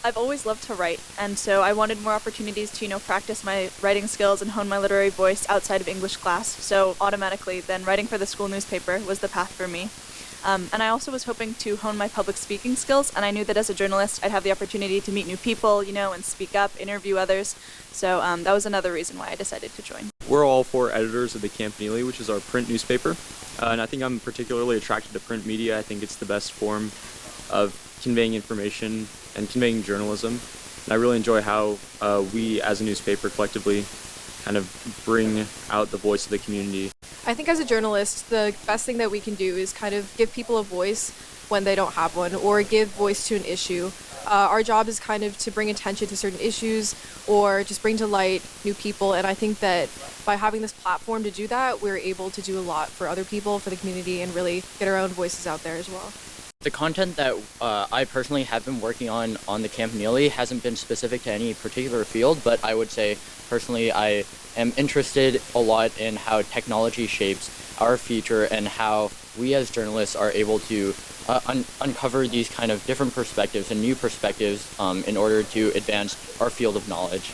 I've always loved to write, and so I wanted more opportunities to, practice my writing skills and hone my literary voice outside of English class. So automatically, then writing for the school newspaper was the path for me. And I also was hoping to hone my public speaking skills, and I knew that as a journalist, I'd have the opportunity to meet new people, and speak up, interview others. So that was another reason why I decided to join. We're all four editors of the Campanile, which is our print newspaper, and I think I'm particularly attracted to print media. I think it's the best form of conveying information and conveying journalism. And I really enjoy how we as a newspaper collectively kind of bring out the voice of the community. I think as a journalist, the best thing that we can do is kind of give people a voice when they don't have one, or give voice to an issue. Our job is kind of to bring attention to certain issues or just bring to light new people, and I think that by having this platform to do that, we're able to do a lot for other people, for the community, and really get our own voices out there as well. The content that I personally have been working on the Campanile hasn't been specific to any particular field, but I would say personally I am interested a lot in how technology shapes our future and how we as journalists are able to uncover these kind of different perspectives and new perspectives in order to advance our field of knowledge.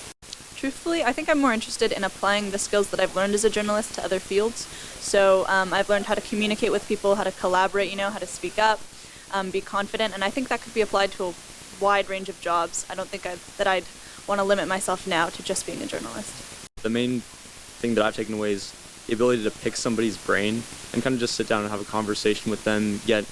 Truthfully, I think I'm more interested in applying the skills that I've learned as a journalist to other fields. So I've learned how to communicate with people, how to collaborate, how to speak up, be confident, and I think that could be applied to a wide range of jobs. I don't think that I'd want to limit myself now to just being a journalist. The main thing that I've taken away is the ability to pick somebody's brain and kind of just sit down and have a conversation with them, get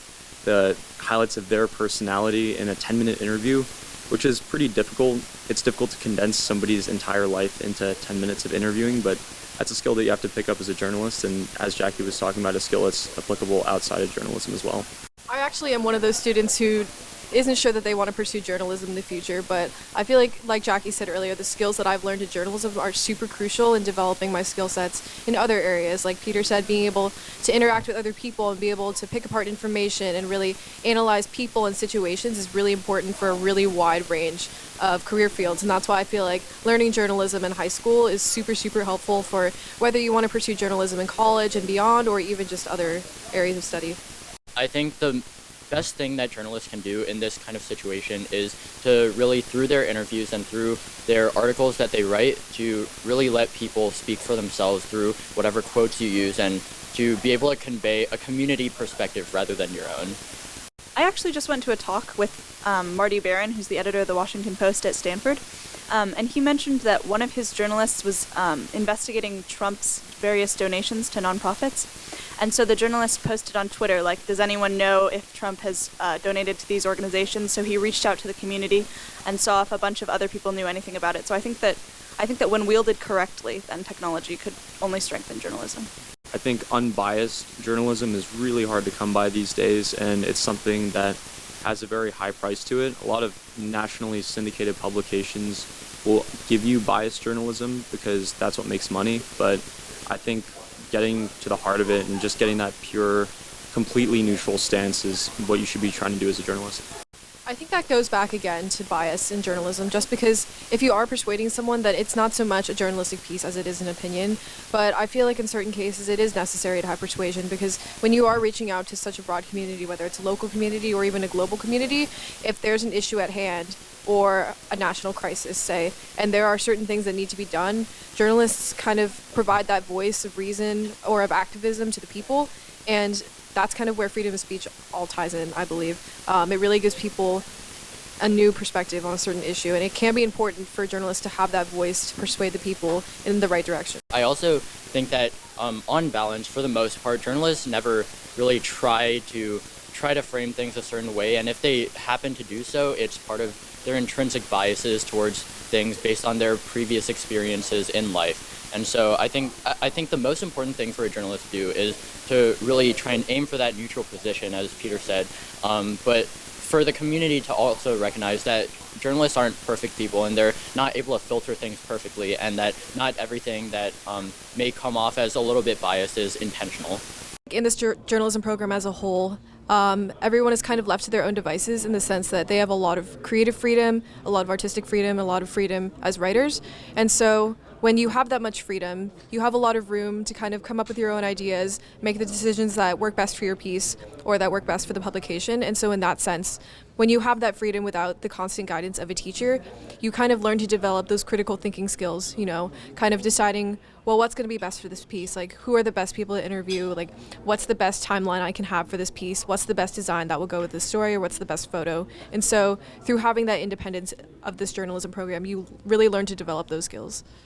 the highlights of their personality in a 10-minute interview, which is pretty difficult. It's difficult to condense somebody's entire life into 10 minutes of interviewing, but that's a skill that you have to pick up as a journalist, and as Jacky was talking about, a skill that's applicable outside of journalism as well. I actually am one of those students who isn't sure that they want to pursue journalism in the future, but I feel like Jacky said earlier, the skills that I've learned in journalism are super crucial in developing my skill sets in other areas. Like Peter said, being able to interact with other people and be able to pick apart information and really analyze people and situations is really important for a really wide range of career fields, and that's why I feel like learning journalism in high school is super helpful for whether you want to pursue journalism in college and beyond, or even just other areas of study. I think the best thing that journalists can do in this kind of situation is to really, through their interviews and through their articles that they write, to really let people speak for themselves through whatever quotes you use, and to be able to convey a community perspective rather than your own. I actually just went to a talk with Marty Barron, who's the editor of the Washington Post at Stanford, and he mentioned that one of his journalists was investigating Trump's various donations to nonprofits. And so the journalist posted on Twitter, does anyone know if Trump has donated to these organizations? So he reached out to the community and saw if a bunch of other people knew anything about it. So I think that when wielded correctly, then technology could only strengthen journalism. I think unbiased journalism is really hard to come by these days, and it's something that has a very high price to it. A lot of nationally syndicated publications will give you biased journalism because that's what makes money, but I think getting to the heart of it and just getting that pure, completely neutral stance is what you should be trying to do as a journalist. I think that goes back again to bias in journalism, just because if you are persuading someone that it's not so much a journalistic piece as it is an opinion, but I feel like in certain cases it is necessary to have persuasion, because when you are reaching out to such a broad community, whether it's a local community or even a global community, if there's an issue at hand or a national crisis, say, and there are certain things that need to be done, journalists kind of provide that voice of reason or of activism to the people, and that's kind of where freedom of speech all ties in, I believe. It really gives people a new perspective on a certain issue, and it can be important for journalists to have that voice to persuade the people in the right direction. I also think that on balance, for the most part, journalists never really try to frame things a certain way, and if they happen to do so, it's part of their intrinsic biases towards things based on their previous experiences in life. And so I think the most important thing for a journalist to do is to really try and aim for that neutral position, as Peter said, but for the community to also recognize that journalists aren't perfect people and they're not able to filter things perfectly, and that not everything that may come off as a little bit biased is intentional. In this journalism program as a whole, everyone is kind of left to their own devices in the sense that they have a lot of creative freedom, a lot of artistic freedom, a lot of freedom as writers. And so when you have that much freedom, you have a lot of room to kind of come up with your own ideas, make the decisions that work best for your piece or that work best for the publication. And so in that sense, when you have that freedom without the constant guidance of a teacher, you kind of learn to develop those critical thinking skills, kind of deciding, well, what's going to be best for this piece? Like, who are the best people to interview? Like, what's the best timeline I can have for this piece? What's the best design that will go with this story, or what's the best photo? And so through having that independence of this journalism program, you really learn to develop those skills.